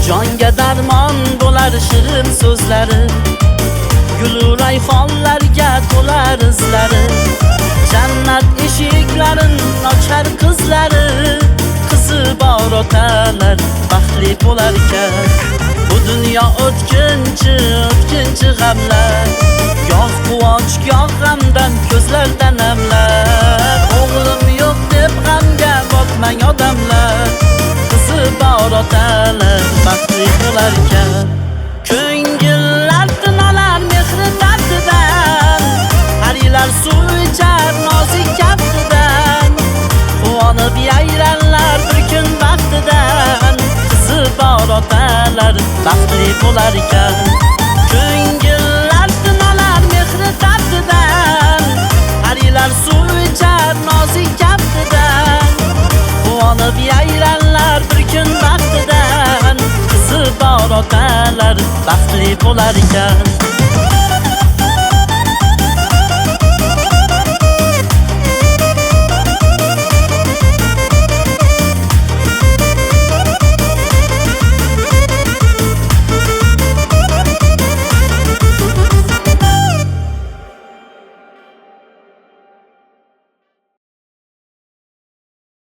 Jonga darmon bo'lar shirin so'zlari, gulu rayhonlarga to'lar izlari. Jannat eshiklarin ochar qizlari, qizi bor otalar baxtli bo'lar ekan. Bu dunyo o'tkinchi g'amlar, goh quvonch goh g'amdan ko'zlardan namlar. O'g'lim yo'q deb g'amga botmang odamlar, qizi bor otalar baxtli bo'lar ekan. Ko'ngillar tinolar mehri daftidan, harilar suv ichar nozik kaftidan. Quvonib yayranlar bir kun baxtidan, qizi bor otalar baxtli bo'lar ekan. Ko'ngillar tinolar mehri daftidan, harilar suv ichar nozik kaftidan. Quvonib yayranlar bir kun baxtidan, qizi bor otalar baxtli bo'lar ekan.